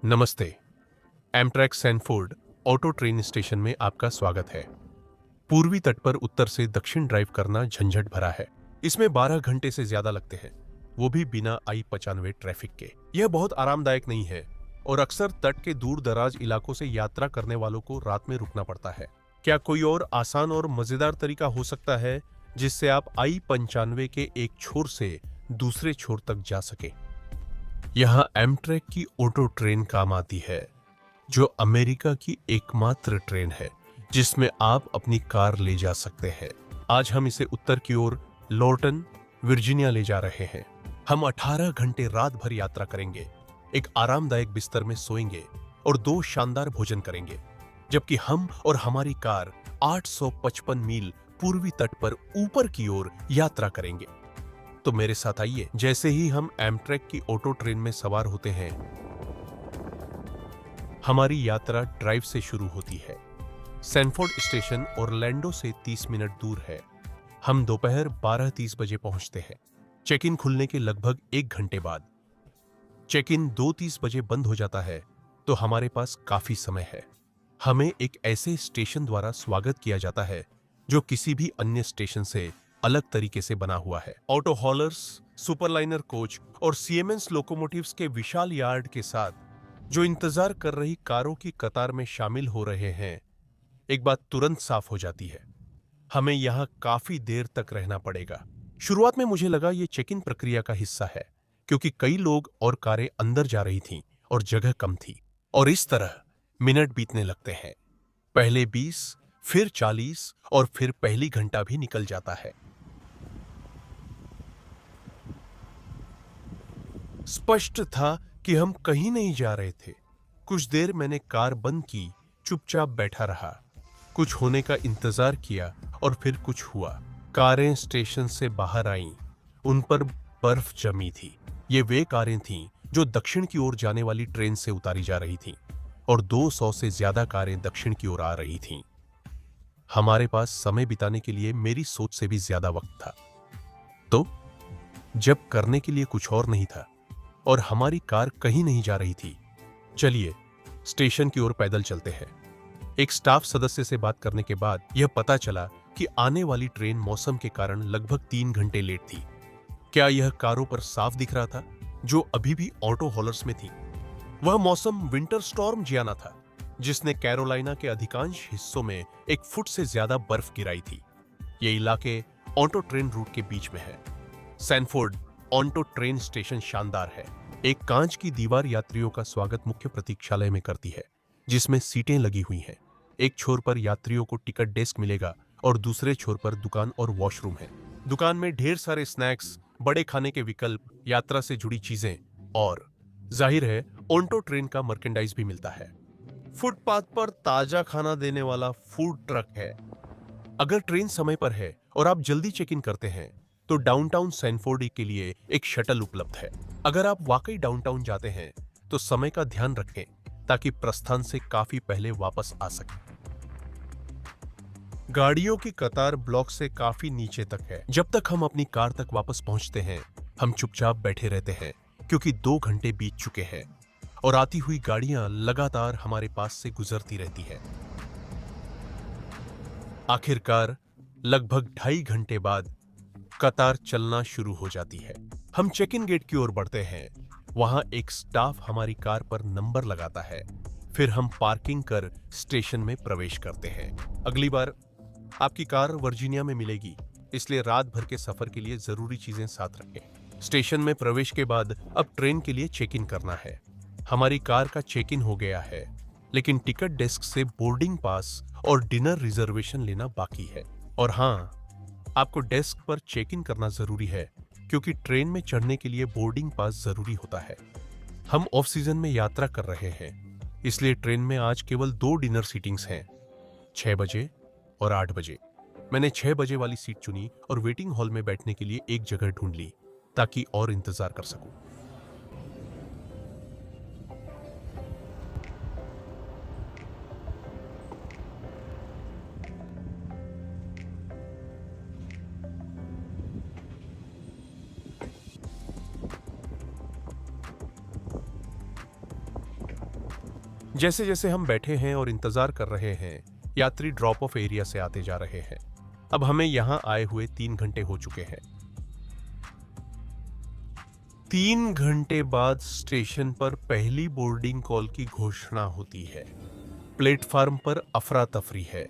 नमस्ते। Amtrak Sanford auto train station में आपका स्वागत है। पूर्वी तट पर उत्तर से दक्षिण ड्राइव करना झंझट भरा है। इसमें 12 घंटे से ज्यादा लगते हैं, वो भी बिना I-95 ट्रैफिक के। यह बहुत आरामदायक नहीं है और अक्सर तट के दूर दराज इलाकों से यात्रा करने वालों को रात में रुकना पड़ता है। क्या कोई और आसान और मजेदार तरीका हो सकता है जिससे आप I-95 के एक छोर से दूसरे छोर तक जा सके? यहाँ एमट्रैक की ऑटो ट्रेन काम आती है, जो अमेरिका की एकमात्र ट्रेन है जिसमें आप अपनी कार ले जा सकते हैं। आज हम इसे उत्तर की ओर लॉर्टन, वर्जीनिया ले जा रहे हैं। हम 18 घंटे रात भर यात्रा करेंगे, एक आरामदायक बिस्तर में सोएंगे और 2 शानदार भोजन करेंगे, जबकि हम और हमारी कार 855 मील पूर्वी तट पर ऊपर की ओर यात्रा करेंगे। तो मेरे साथ आइए। जैसे ही हम एमट्रैक की ऑटो ट्रेन में सवार होते हैं, हमारी यात्रा ड्राइव से शुरू होती है। सैनफोर्ड स्टेशन ऑरलैंडो से 30 मिनट दूर है। हम दोपहर 12:30 बजे पहुंचते हैं, चेक इन खुलने के लगभग 1 घंटे बाद। चेक इन 2:30 बजे बंद हो जाता है, तो हमारे पास काफी समय है। हमें एक ऐसे स्टेशन द्वारा स्वागत किया जाता है जो किसी भी अन्य स्टेशन से अलग तरीके से बना हुआ है। ऑटो हॉलर्स, सुपरलाइनर कोच और सीएमएस लोकोमोटिव्स के विशाल यार्ड के साथ जो इंतजार कर रही कारों की कतार में शामिल हो रहे हैं, एक बात तुरंत साफ हो जाती है, हमें यहां काफी देर तक रहना पड़ेगा। शुरुआत में मुझे लगा यह चेक इन प्रक्रिया का हिस्सा है, क्योंकि कई लोग और कारें अंदर जा रही थीं और जगह कम थी। और इस तरह मिनट बीतने लगते हैं। पहले 20, फिर 40 और फिर पहली घंटा भी निकल जाता है। स्पष्ट था कि हम कहीं नहीं जा रहे थे। कुछ देर मैंने कार बंद की, चुपचाप बैठा रहा, कुछ होने का इंतजार किया और फिर कुछ हुआ। कारें स्टेशन से बाहर आईं, उन पर बर्फ जमी थी। ये वे कारें थीं जो दक्षिण की ओर जाने वाली ट्रेन से उतारी जा रही थीं और 200 से ज्यादा कारें दक्षिण की ओर आ रही थीं। हमारे पास समय बिताने के लिए मेरी सोच से भी ज्यादा वक्त था। तो जब करने के लिए कुछ और नहीं था और हमारी कार कहीं नहीं जा रही थी, चलिए स्टेशन की ओर पैदल चलते हैं। एक स्टाफ सदस्य से बात करने के बाद यह पता चला कि आने वाली ट्रेन मौसम के कारण लगभग 3 घंटे लेट थी। क्या यह कारों पर साफ दिख रहा था, जो अभी भी ऑटो हॉलर्स में थी? वह मौसम विंटर स्टॉर्म जियाना था, जिसने कैरोलिना के अधिकांश हिस्सों में 1 फुट से ज्यादा बर्फ गिराई थी। ये इलाके ऑटो ट्रेन रूट के बीच में है। सैनफोर्ड ऑटो ट्रेन स्टेशन शानदार है। एक कांच की दीवार यात्रियों का स्वागत मुख्य प्रतीक्षालय में करती है, जिसमें सीटें लगी हुई हैं। एक छोर पर यात्रियों को टिकट डेस्क मिलेगा और दूसरे छोर पर दुकान और वॉशरूम है। दुकान में ढेर सारे स्नैक्स, बड़े खाने के विकल्प, यात्रा से जुड़ी चीजें और जाहिर है ऑटो ट्रेन का मर्केंडाइज भी मिलता है। फुटपाथ पर ताजा खाना देने वाला फूड ट्रक है। अगर ट्रेन समय पर है और आप जल्दी चेक इन करते हैं, तो डाउनटाउन सैनफोर्ड के लिए एक शटल उपलब्ध है। अगर आप वाकई डाउनटाउन जाते हैं, तो समय का ध्यान रखें ताकि प्रस्थान से काफी पहले वापस आ सकें। गाड़ियों की कतार ब्लॉक से काफी नीचे तक है। जब तक हम अपनी कार तक वापस पहुंचते हैं, हम चुपचाप बैठे रहते हैं, क्योंकि 2 घंटे बीत चुके हैं और आती हुई गाड़ियां लगातार हमारे पास से गुजरती रहती हैं। आखिरकार लगभग 2.5 घंटे बाद कतार चलना शुरू हो जाती है। हम चेक इन गेट की ओर बढ़ते हैं। वहां एक स्टाफ हमारी कार पर नंबर लगाता है। फिर हम पार्किंग कर स्टेशन में प्रवेश करते हैं। अगली बार आपकी कार वर्जीनिया में मिलेगी, इसलिए रात भर के सफर के लिए जरूरी चीजें साथ रखें। स्टेशन में प्रवेश के बाद अब ट्रेन के लिए चेक इन करना है। हमारी कार का चेक इन हो गया है, लेकिन टिकट डेस्क से बोर्डिंग पास और डिनर रिजर्वेशन लेना बाकी है। और हाँ, आपको डेस्क पर चेक इन करना जरूरी है, क्योंकि ट्रेन में चढ़ने के लिए बोर्डिंग पास जरूरी होता है। हम ऑफ सीजन में यात्रा कर रहे हैं, इसलिए ट्रेन में आज केवल 2 डिनर सीटिंग्स हैं, 6 बजे और 8 बजे। मैंने 6 बजे वाली सीट चुनी और वेटिंग हॉल में बैठने के लिए एक जगह ढूंढ ली, ताकि और इंतजार कर सकूं। जैसे जैसे हम बैठे हैं और इंतजार कर रहे हैं, यात्री ड्रॉप ऑफ एरिया से आते जा रहे हैं। अब हमें यहां आए हुए 3 घंटे हो चुके हैं। 3 घंटे बाद स्टेशन पर पहली बोर्डिंग कॉल की घोषणा होती है। प्लेटफार्म पर अफरा तफरी है,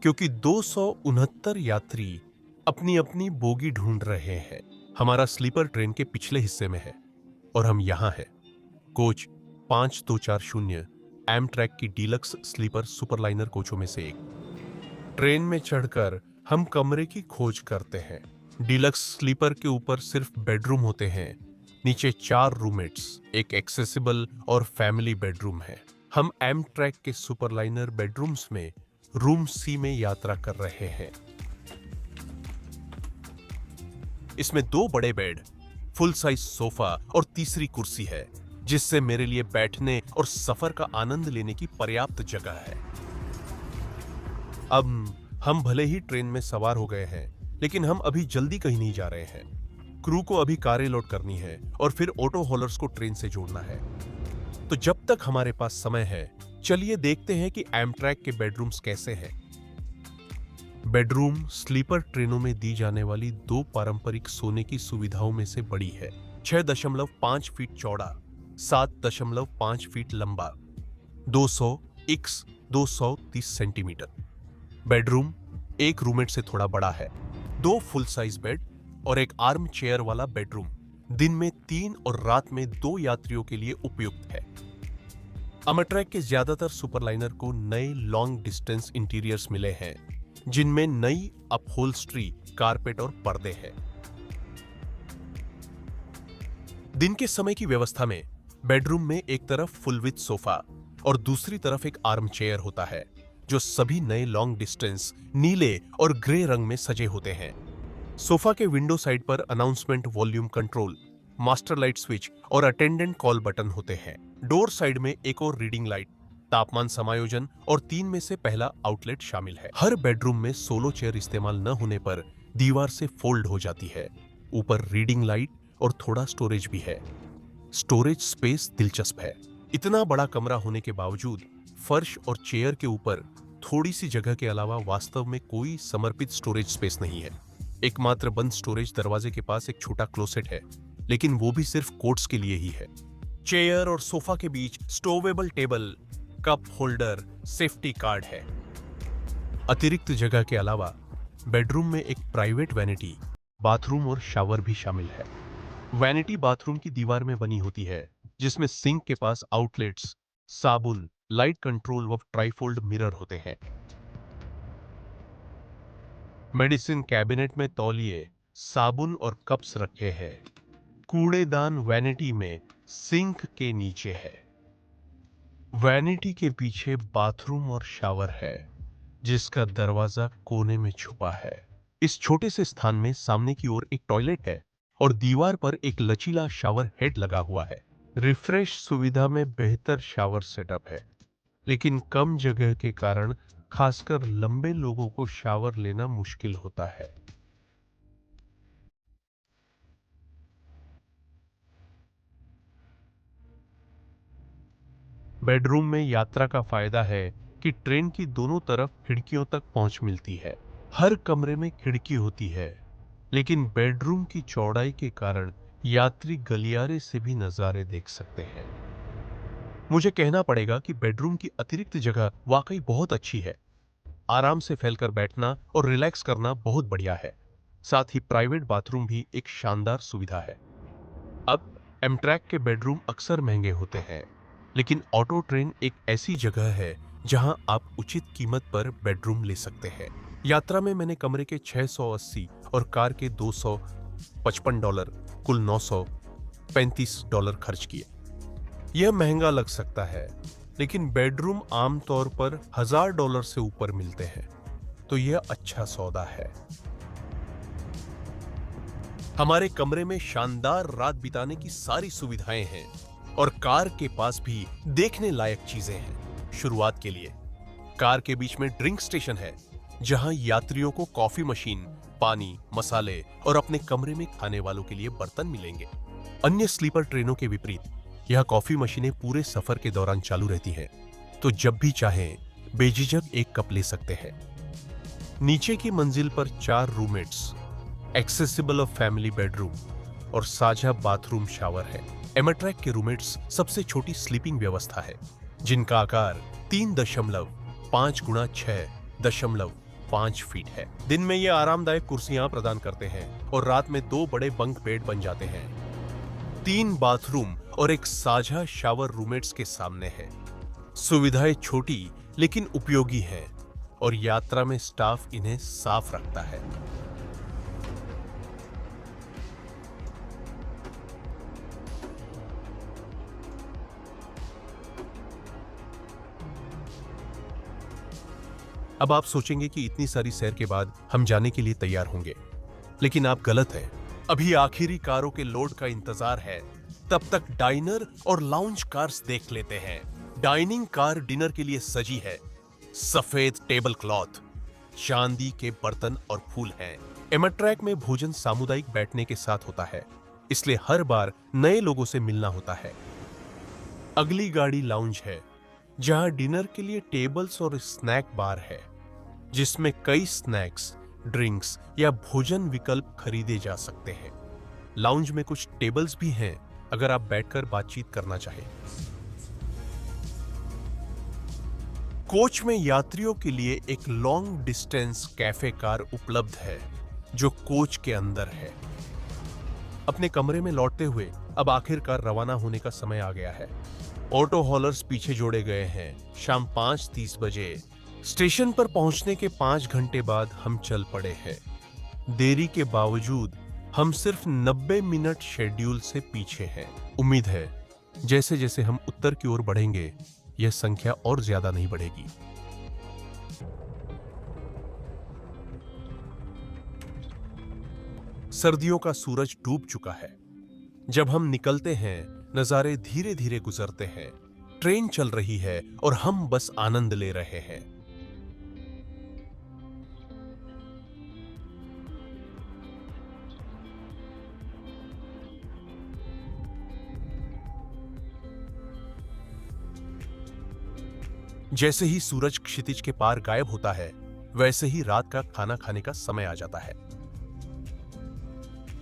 क्योंकि 269 यात्री अपनी अपनी बोगी ढूंढ रहे हैं। हमारा स्लीपर ट्रेन के पिछले हिस्से में है और हम यहां हैं। कोच 5240 एमट्रैक की डीलक्स स्लीपर सुपरलाइनर कोचों में से एक। ट्रेन में चढ़कर हम कमरे की खोज करते हैं। डीलक्स स्लीपर के ऊपर सिर्फ बेडरूम होते हैं, नीचे 4 रूममेट्स, एक एक्सेसिबल और फैमिली बेडरूम है। हम एमट्रैक के सुपरलाइनर बेडरूम्स में रूम सी में यात्रा कर रहे हैं। इसमें 2 बड़े बेड, फुल साइज सोफा और तीसरी कुर्सी है, जिससे मेरे लिए बैठने और सफर का आनंद लेने की पर्याप्त जगह है। अब हम भले ही ट्रेन में सवार हो गए हैं, लेकिन हम अभी जल्दी कहीं नहीं जा रहे हैं। क्रू को अभी कारें लोड करनी है और फिर ऑटो हॉलर्स को ट्रेन से जोड़ना है। तो जब तक हमारे पास समय है, चलिए देखते हैं कि एमट्रैक के बेडरूम्स कैसे हैं। बेडरूम स्लीपर ट्रेनों में दी जाने वाली 2 पारंपरिक सोने की सुविधाओं में से बड़ी है। 6.5 फीट चौड़ा, 7.5 फीट लंबा, 200 x 230 सेंटीमीटर। बेडरूम एक रूममेट से थोड़ा बड़ा है। 2 फुल साइज बेड और एक आर्म चेयर वाला बेडरूम दिन में 3 और रात में 2 यात्रियों के लिए उपयुक्त है। एमट्रैक के ज्यादातर सुपरलाइनर को नए लॉन्ग डिस्टेंस इंटीरियर्स मिले हैं, जिनमें नई अपहोल्स्ट्री, कारपेट और पर्दे हैं। दिन के समय की व्यवस्था में बेडरूम में एक तरफ फुल विथ सोफा और दूसरी तरफ एक आर्म चेयर होता है, जो सभी नए लॉन्ग डिस्टेंस नीले और ग्रे रंग में सजे होते हैं। सोफा के विंडो साइड पर announcement volume control, master light switch और अटेंडेंट कॉल बटन होते हैं। डोर साइड में एक और रीडिंग लाइट, तापमान समायोजन और 3 में से पहला आउटलेट शामिल है। हर बेडरूम में सोलो चेयर इस्तेमाल न होने पर दीवार से फोल्ड हो जाती है। ऊपर रीडिंग लाइट और थोड़ा स्टोरेज भी है। स्टोरेज स्पेस दिलचस्प है। इतना बड़ा कमरा होने के बावजूद फर्श और चेयर के ऊपर थोड़ी सी जगह के अलावा वास्तव में कोई समर्पित स्टोरेज स्पेस नहीं है। एकमात्र बंद स्टोरेज दरवाजे के पास एक छोटा क्लोसेट है, लेकिन वो भी सिर्फ कोट्स के लिए ही है। चेयर और सोफा के बीच stowable table, cup holder, safety card है। अतिरिक्त जगह के अलावा बेडरूम में एक प्राइवेट वैनिटी, बाथरूम और शावर भी शामिल है। वैनिटी बाथरूम की दीवार में बनी होती है, जिसमें सिंक के पास आउटलेट्स, साबुन, लाइट कंट्रोल व ट्राइफोल्ड मिरर होते हैं। मेडिसिन कैबिनेट में तौलिए, साबुन और कप्स रखे हैं। कूड़ेदान वैनिटी में सिंक के नीचे है। वैनिटी के पीछे बाथरूम और शावर है, जिसका दरवाजा कोने में छुपा है। इस छोटे से स्थान में सामने की ओर एक टॉयलेट है और दीवार पर एक लचीला शावर हेड लगा हुआ है। रिफ्रेश सुविधा में बेहतर शावर सेटअप है, लेकिन कम जगह के कारण खासकर लंबे लोगों को शावर लेना मुश्किल होता है। बेडरूम में यात्रा का फायदा है कि ट्रेन की दोनों तरफ खिड़कियों तक पहुंच मिलती है। हर कमरे में खिड़की होती है, लेकिन बेडरूम की चौड़ाई के कारण यात्री गलियारे से भी नजारे देख सकते हैं। मुझे कहना पड़ेगा कि बेडरूम की अतिरिक्त जगह वाकई बहुत अच्छी है। आराम से फैलकर बैठना और रिलैक्स करना बहुत बढ़िया है। साथ ही प्राइवेट बाथरूम भी एक शानदार सुविधा है। अब एमट्रैक के बेडरूम अक्सर महंगे होते हैं, लेकिन ऑटो ट्रेन एक ऐसी जगह है जहां आप उचित कीमत पर बेडरूम ले सकते हैं। यात्रा में मैंने कमरे के 680 और कार के $255, कुल $935 खर्च किए। यह महंगा लग सकता है, लेकिन बेडरूम आमतौर पर $1000 से ऊपर मिलते हैं, तो यह अच्छा सौदा है। हमारे कमरे में शानदार रात बिताने की सारी सुविधाएं हैं और कार के पास भी देखने लायक चीजें हैं। शुरुआत के लिए कार के बीच में ड्रिंक स्टेशन है, जहां यात्रियों को कॉफी मशीन, पानी, मसाले और अपने कमरे में खाने वालों के लिए बर्तन मिलेंगे। अन्य स्लीपर ट्रेनों के विपरीत यह कॉफी मशीनें पूरे सफर के दौरान चालू रहती हैं, तो जब भी चाहें बेझिझक एक कप ले सकते हैं। नीचे की मंजिल पर 4 रूममेट्स, एक्सेसिबल और फैमिली बेडरूम और साझा बाथरूम शावर है। एमट्रैक के रूममेट्स सबसे छोटी स्लीपिंग व्यवस्था है, जिनका आकार 3.5 गुणा 6.5 फीट है। दिन में ये आरामदायक कुर्सियां प्रदान करते हैं और रात में 2 बड़े बंक बेड बन जाते हैं। 3 बाथरूम और एक साझा शावर रूममेट्स के सामने है। सुविधाएं छोटी लेकिन उपयोगी हैं और यात्रा में स्टाफ इन्हें साफ रखता है। अब आप सोचेंगे कि इतनी सारी सैर के बाद हम जाने के लिए तैयार होंगे, लेकिन आप गलत हैं। अभी आखिरी कारों के लोड का इंतजार है। तब तक डाइनर और लाउंज कार्स देख लेते हैं। डाइनिंग कार डिनर के लिए सजी है। सफेद टेबल क्लॉथ, चांदी के बर्तन और फूल हैं। एमट्रैक में भोजन सामुदायिक बैठने के साथ होता है, इसलिए हर बार नए लोगों से मिलना होता है। अगली गाड़ी लाउंज है, जहां डिनर के लिए टेबल्स और स्नैक बार है, जिसमें कई स्नैक्स, ड्रिंक्स या भोजन विकल्प खरीदे जा सकते हैं। लाउंज में कुछ टेबल्स भी हैं अगर आप बैठकर बातचीत करना चाहें। कोच में यात्रियों के लिए एक लॉन्ग डिस्टेंस कैफे कार उपलब्ध है, जो कोच के अंदर है। अपने कमरे में लौटते हुए अब आखिरकार रवाना होने का समय आ गया है। ऑटो हॉलर्स पीछे जोड़े गए हैं। शाम 5:30 बजे स्टेशन पर पहुंचने के 5 घंटे बाद हम चल पड़े हैं। देरी के बावजूद हम सिर्फ 90 मिनट शेड्यूल से पीछे हैं। उम्मीद है जैसे जैसे हम उत्तर की ओर बढ़ेंगे, यह संख्या और ज्यादा नहीं बढ़ेगी। सर्दियों का सूरज डूब चुका है। जब हम निकलते हैं, नजारे धीरे धीरे गुजरते हैं। ट्रेन चल रही है और हम बस आनंद ले रहे हैं। जैसे ही सूरज क्षितिज के पार गायब होता है, वैसे ही रात का खाना खाने का समय आ जाता है।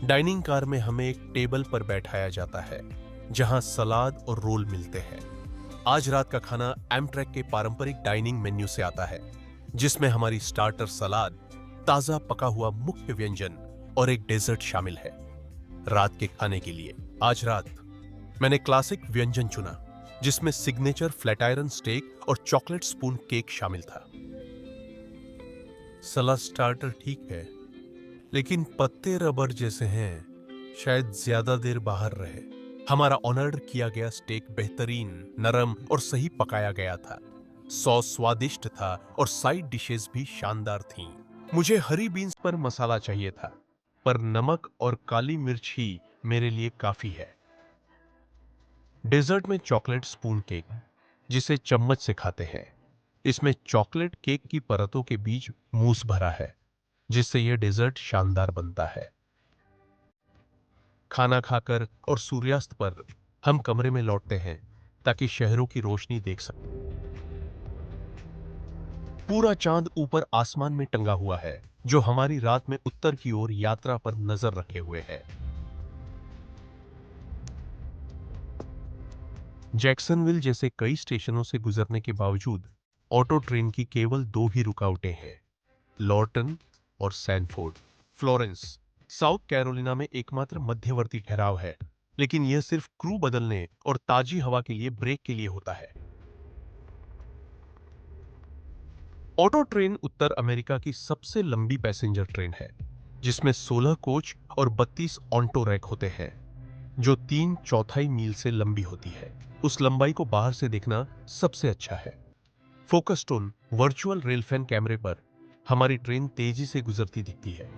डाइनिंग कार में हमें एक टेबल पर बैठाया जाता है, जहां सलाद और रोल मिलते हैं। आज रात का खाना एमट्रैक के पारंपरिक डाइनिंग मेन्यू से आता है, जिसमें हमारी स्टार्टर सलाद, ताजा पका हुआ मुख्य व्यंजन और एक डेजर्ट शामिल है। रात के खाने के लिए आज रात मैंने क्लासिक व्यंजन चुना, जिसमें सिग्नेचर फ्लैट आयरन स्टेक और चॉकलेट स्पून केक शामिल था। सलाद स्टार्टर ठीक है, लेकिन पत्ते रबर जैसे हैं, शायद ज्यादा देर बाहर रहे। हमारा ऑर्डर किया गया स्टेक बेहतरीन, नरम और सही पकाया गया था। सॉस स्वादिष्ट था और साइड डिशेस भी शानदार थीं। मुझे हरी बीन्स पर मसाला चाहिए था, पर नमक और काली मिर्च ही मेरे लिए काफी है। डेजर्ट में चॉकलेट स्पून केक, जिसे चम्मच से खाते हैं। इसमें चॉकलेट केक की परतों के बीच मूस भरा है, जिससे यह डेजर्ट शानदार बनता है। खाना खाकर और सूर्यास्त पर हम कमरे में लौटते हैं, ताकि शहरों की रोशनी देख सकें। पूरा चांद ऊपर आसमान में टंगा हुआ है, जो हमारी रात में उत्तर की ओर यात्रा पर नजर रखे हुए है। जैक्सनविल जैसे कई स्टेशनों से गुजरने के बावजूद ऑटो ट्रेन की केवल 2 ही रुकावटें हैं, लॉर्टन और सैनफोर्ड। फ्लोरेंस, साउथ कैरोलिना में एकमात्र मध्यवर्ती ठहराव है, लेकिन यह सिर्फ क्रू बदलने और ताजी हवा के लिए ब्रेक के लिए होता है। ऑटो ट्रेन उत्तर अमेरिका की सबसे लंबी पैसेंजर ट्रेन है, जिसमें 16 कोच और 32 ऑन्टो रैक होते हैं, जो 3/4 मील से लंबी होती है। उस लंबाई को बाहर से देखना सबसे अच्छा है। फोकसटोन वर्चुअल रेल फैन कैमरे पर हमारी ट्रेन तेजी से गुजरती दिखती है।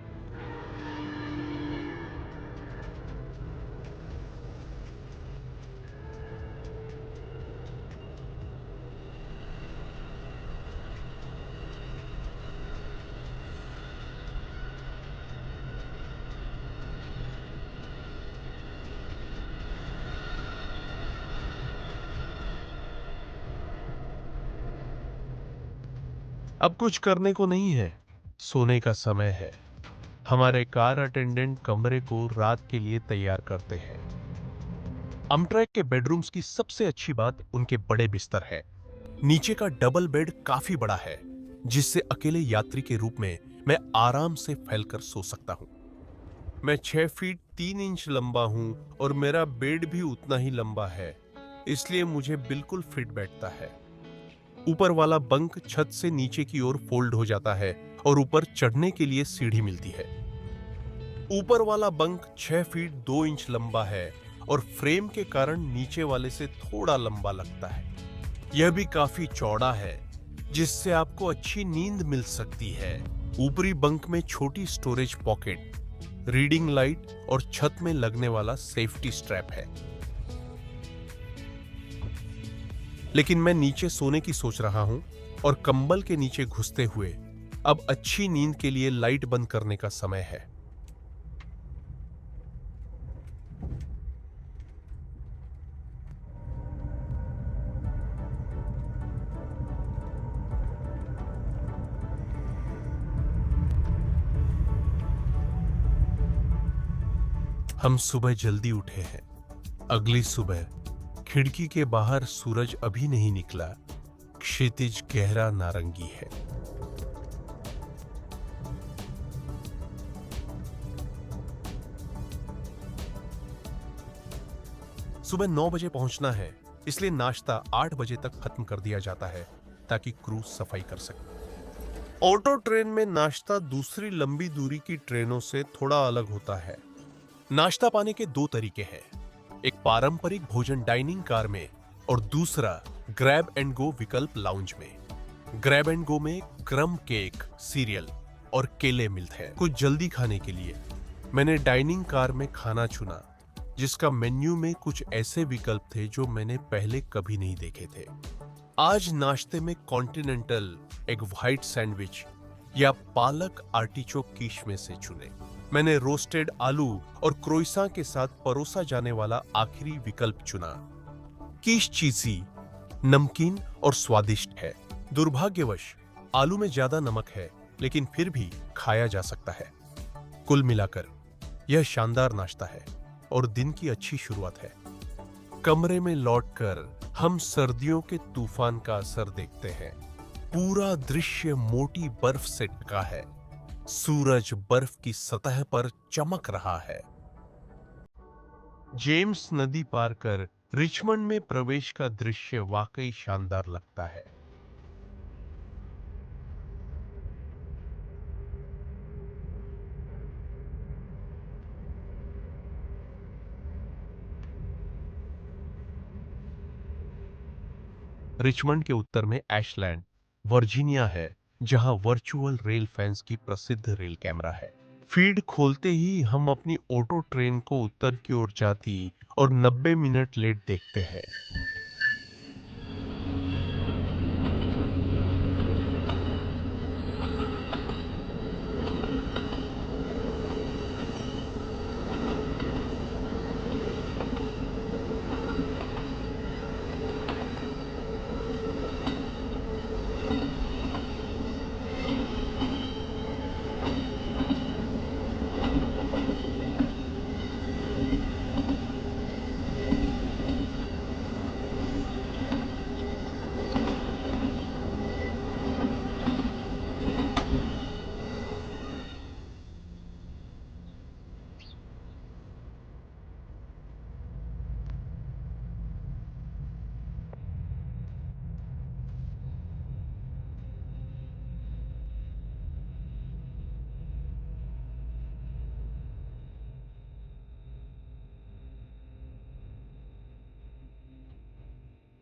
अब कुछ करने को नहीं है, सोने का समय है। हमारे कार अटेंडेंट कमरे को रात के लिए तैयार करते हैं। अमट्रैक के बेडरूम्स की सबसे अच्छी बात उनके बड़े बिस्तर है। नीचे का डबल बेड काफी बड़ा है, जिससे अकेले यात्री के रूप में मैं आराम से फैलकर सो सकता हूं। मैं 6 फीट 3 इंच लंबा हूं और मेरा बेड भी उतना ही लंबा है, इसलिए मुझे बिल्कुल फिट बैठता है। ऊपर वाला बंक छत से नीचे की ओर फोल्ड हो जाता है और ऊपर चढ़ने के लिए सीढ़ी मिलती है। ऊपर वाला बंक 6 फीट 2 इंच लंबा है और फ्रेम के कारण नीचे वाले से थोड़ा लंबा लगता है। यह भी काफी चौड़ा है, जिससे आपको अच्छी नींद मिल सकती है। ऊपरी बंक में छोटी स्टोरेज पॉकेट, रीडिंग लाइट और छत में लगने वाला सेफ्टी स्ट्रैप है। लेकिन मैं नीचे सोने की सोच रहा हूं और कंबल के नीचे घुसते हुए अब अच्छी नींद के लिए लाइट बंद करने का समय है। हम सुबह जल्दी उठे हैं। अगली सुबह खिड़की के बाहर सूरज अभी नहीं निकला। क्षितिज गहरा नारंगी है। सुबह 9 बजे पहुंचना है, इसलिए नाश्ता 8 बजे तक खत्म कर दिया जाता है ताकि क्रू सफाई कर सके। ऑटो ट्रेन में नाश्ता दूसरी लंबी दूरी की ट्रेनों से थोड़ा अलग होता है। नाश्ता पाने के दो तरीके हैं, एक पारंपरिक भोजन डाइनिंग कार में और दूसरा ग्रैब एंड गो विकल्प लाउंज में। ग्रैब एंड गो में क्रम केक, सीरियल और केले मिलते हैं। कुछ जल्दी खाने के लिए मैंने डाइनिंग कार में खाना चुना, जिसका मेन्यू में कुछ ऐसे विकल्प थे जो मैंने पहले कभी नहीं देखे थे। आज नाश्ते में कॉन्टिनेंटल एग व्हाइट सैंडविच या पालक आर्टिचोक कीश में से चुने। मैंने रोस्टेड आलू और क्रोइसा के साथ परोसा जाने वाला आखिरी विकल्प चुना। कीश चीजी, नमकीन और स्वादिष्ट है। दुर्भाग्यवश आलू में ज्यादा नमक है, लेकिन फिर भी खाया जा सकता है। कुल मिलाकर यह शानदार नाश्ता है और दिन की अच्छी शुरुआत है। कमरे में लौटकर हम सर्दियों के तूफान का असर देखते हैं। पूरा दृश्य मोटी बर्फ से ढका है। सूरज बर्फ की सतह पर चमक रहा है। जेम्स नदी पार कर रिचमंड में प्रवेश का दृश्य वाकई शानदार लगता है। रिचमंड के उत्तर में एशलैंड, वर्जीनिया है, जहां वर्चुअल रेल फैंस की प्रसिद्ध रेल कैमरा है। फीड खोलते ही हम अपनी ऑटो ट्रेन को उत्तर की ओर जाती और 90 मिनट लेट देखते हैं।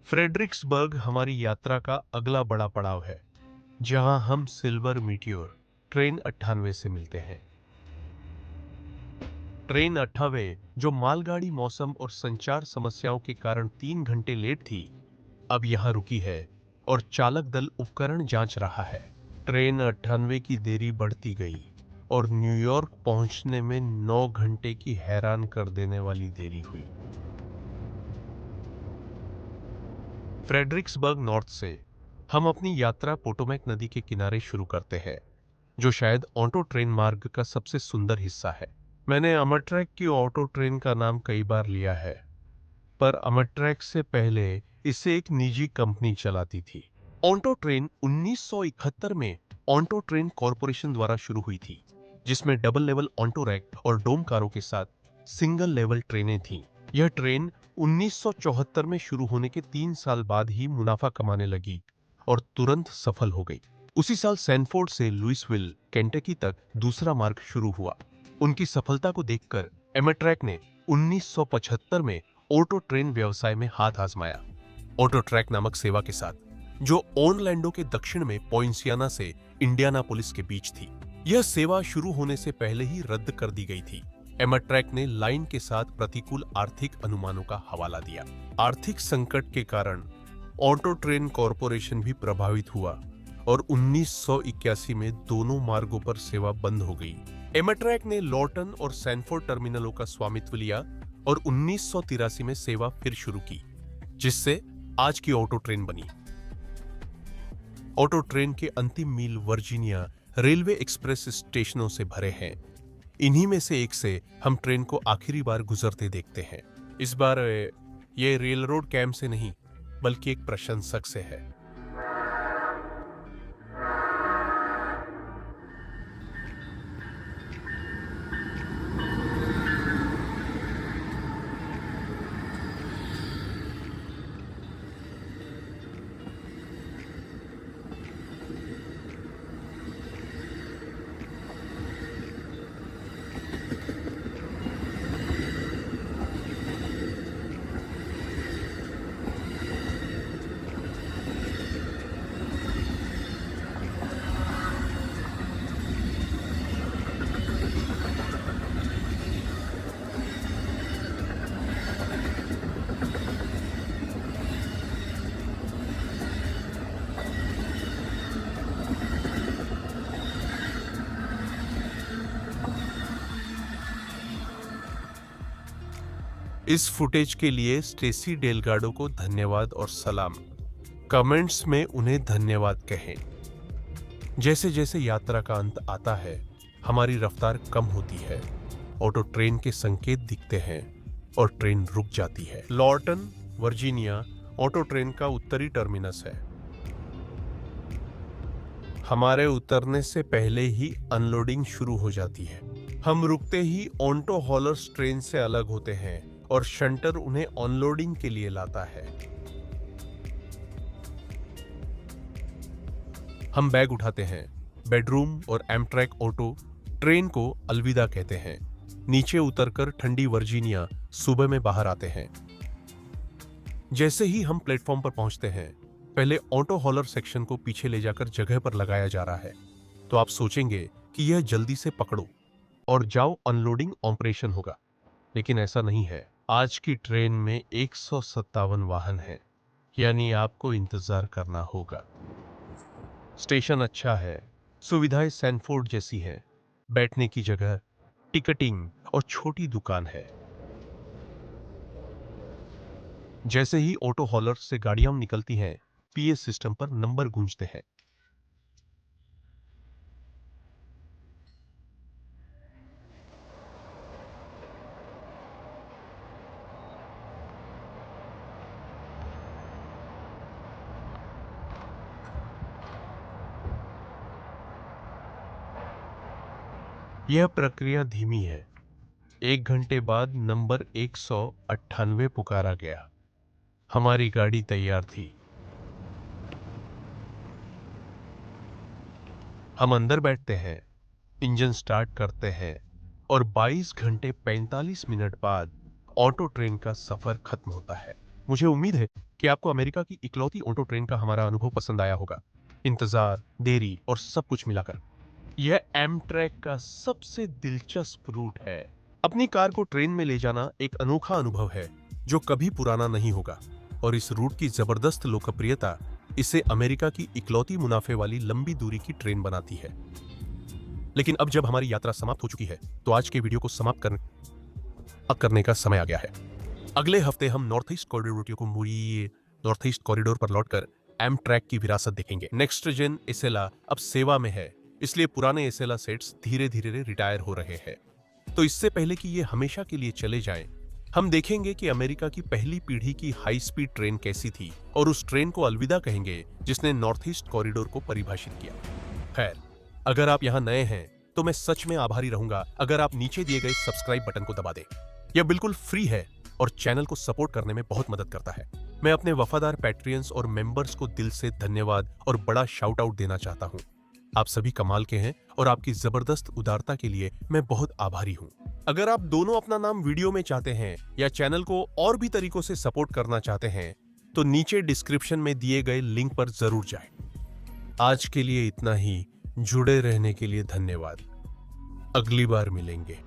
फ्रेडरिक्सबर्ग हमारी यात्रा का अगला बड़ा पड़ाव है, जहां हम सिल्वर मीटियोर ट्रेन 98 से मिलते हैं। ट्रेन 98, जो मालगाड़ी मौसम और संचार समस्याओं के कारण 3 घंटे लेट थी, अब यहां रुकी है और चालक दल उपकरण जांच रहा है। ट्रेन 98 की देरी बढ़ती गई और न्यूयॉर्क पहुंचने में 9 घंटे की हैरान कर देने वाली देरी हुई। फ्रेडरिक्सबर्ग नॉर्थ से हम अपनी यात्रा पोटोमैक नदी के किनारे शुरू करते हैं, जो शायद ऑटो ट्रेन मार्ग का सबसे सुंदर हिस्सा है। मैंने अमरट्रैक की ऑटो ट्रेन का नाम कई बार लिया है, पर अमरट्रैक से पहले इसे एक निजी कंपनी चलाती थी। ऑटो ट्रेन 1971 में ऑटो ट्रेन कॉरपोरेशन द्वारा शुरू हुई थी, जिसमें डबल लेवल ऑटो रैक और डोम कारों के साथ सिंगल लेवल ट्रेनें थीं। यह ट्रेन 1974 में शुरू होने के 3 साल बाद ही मुनाफा कमाने लगी और तुरंत सफल हो गई। उसी साल सैनफोर्ड से लुइसविल, केंटकी तक दूसरा मार्ग शुरू हुआ। उनकी सफलता को देखकर एमट्रैक ने 1975 में ऑटो ट्रेन व्यवसाय में हाथ आजमाया, ऑटो ट्रैक नामक सेवा के साथ, जो ऑरलैंडो के दक्षिण में पोइंसियाना से इंडियानापोलिस के बीच थी। यह सेवा शुरू होने से पहले ही रद्द कर दी गई थी। एमट्रैक ने लाइन के साथ प्रतिकूल आर्थिक अनुमानों का हवाला दिया। आर्थिक संकट के कारण ऑटो ट्रेन कॉरपोरेशन भी प्रभावित हुआ और 1981 में दोनों मार्गों पर सेवा बंद हो गई। एमट्रैक ने लॉर्टन और सैनफोर्ड टर्मिनलों का स्वामित्व लिया और 1983 में सेवा फिर शुरू की, जिससे आज की ऑटो ट्रेन बनी। ऑटो ट्रेन के अंतिम मील वर्जीनिया रेलवे एक्सप्रेस स्टेशनों से भरे हैं। इन्हीं में से एक से हम ट्रेन को आखिरी बार गुजरते देखते हैं। इस बार ये रेल रोड कैंप से नहीं, बल्कि एक प्रशंसक से है। इस फुटेज के लिए स्टेसी डेलगाडो को धन्यवाद और सलाम। कमेंट्स में उन्हें धन्यवाद कहें। जैसे जैसे यात्रा का अंत आता है, हमारी रफ्तार कम होती है, ऑटो ट्रेन के संकेत दिखते हैं और ट्रेन रुक जाती है। लॉर्टन, वर्जीनिया ऑटो ट्रेन का उत्तरी टर्मिनस है। हमारे उतरने से पहले ही अनलोडिंग शुरू हो जाती है। हम रुकते ही ऑटो हॉलर्स ट्रेन से अलग होते हैं और शंटर उन्हें ऑनलोडिंग के लिए लाता है। हम बैग उठाते हैं। बेडरूम और एमट्रैक ऑटो ट्रेन को अलविदा कहते हैं। नीचे उतरकर ठंडी वर्जीनिया सुबह में बाहर आते हैं। जैसे ही हम प्लेटफॉर्म पर पहुंचते हैं, पहले ऑटो हॉलर सेक्शन को पीछे ले जाकर जगह पर लगाया जा रहा है। तो आप सोचेंगे कि यह जल्दी से पकड़ो और जाओ, अनलोडिंग ऑपरेशन होगा, लेकिन ऐसा नहीं है। आज की ट्रेन में 157 वाहन हैं, यानी आपको इंतजार करना होगा। स्टेशन अच्छा है, सुविधाएं सैनफोर्ड जैसी हैं, बैठने की जगह, टिकटिंग और छोटी दुकान है। जैसे ही ऑटो हॉलर से गाड़ियां निकलती हैं, पीए सिस्टम पर नंबर गूंजते हैं। यह प्रक्रिया धीमी है। 1 घंटे बाद नंबर 198 पुकारा गया। हमारी गाड़ी तैयार थी। हम अंदर बैठते हैं, इंजन स्टार्ट करते हैं और 22 घंटे 45 मिनट बाद ऑटो ट्रेन का सफर खत्म होता है। मुझे उम्मीद है कि आपको अमेरिका की इकलौती ऑटो ट्रेन का हमारा अनुभव पसंद आया होगा। इंतजार, देरी और सब कुछ मिलाकर यह एमट्रैक का सबसे दिलचस्प रूट है। अपनी कार को ट्रेन में ले जाना एक अनोखा अनुभव है जो कभी पुराना नहीं होगा, और इस रूट की जबरदस्त लोकप्रियता इसे अमेरिका की इकलौती मुनाफे वाली लंबी दूरी की ट्रेन बनाती है। लेकिन अब जब हमारी यात्रा समाप्त हो चुकी है, तो आज के वीडियो को समाप्त करने का समय आ गया है। अगले हफ्ते हम नॉर्थ ईस्ट कॉरिडोर को नॉर्थ ईस्ट कॉरिडोर पर लौटकर एमट्रैक की विरासत देखेंगे। नेक्स्ट जेन एसेला अब सेवा में है, इसलिए पुराने एसेला सेट्स धीरे धीरे रिटायर हो रहे हैं। तो इससे पहले कि ये हमेशा के लिए चले जाएं, हम देखेंगे कि अमेरिका की पहली पीढ़ी की हाई स्पीड ट्रेन कैसी थी और उस ट्रेन को अलविदा कहेंगे जिसने नॉर्थ ईस्ट कॉरिडोर को परिभाषित किया। खैर, अगर आप यहाँ नए हैं तो मैं सच में आभारी रहूंगा अगर आप नीचे दिए गए सब्सक्राइब बटन को दबा दें। यह बिल्कुल फ्री है और चैनल को सपोर्ट करने में बहुत मदद करता है। मैं अपने वफादार पैट्रियंस और मेंबर्स को दिल से धन्यवाद और बड़ा शाउट आउट देना चाहता हूं। आप सभी कमाल के हैं और आपकी जबरदस्त उदारता के लिए मैं बहुत आभारी हूं। अगर आप दोनों अपना नाम वीडियो में चाहते हैं या चैनल को और भी तरीकों से सपोर्ट करना चाहते हैं तो नीचे डिस्क्रिप्शन में दिए गए लिंक पर जरूर जाएं। आज के लिए इतना ही। जुड़े रहने के लिए धन्यवाद। अगली बार मिलेंगे।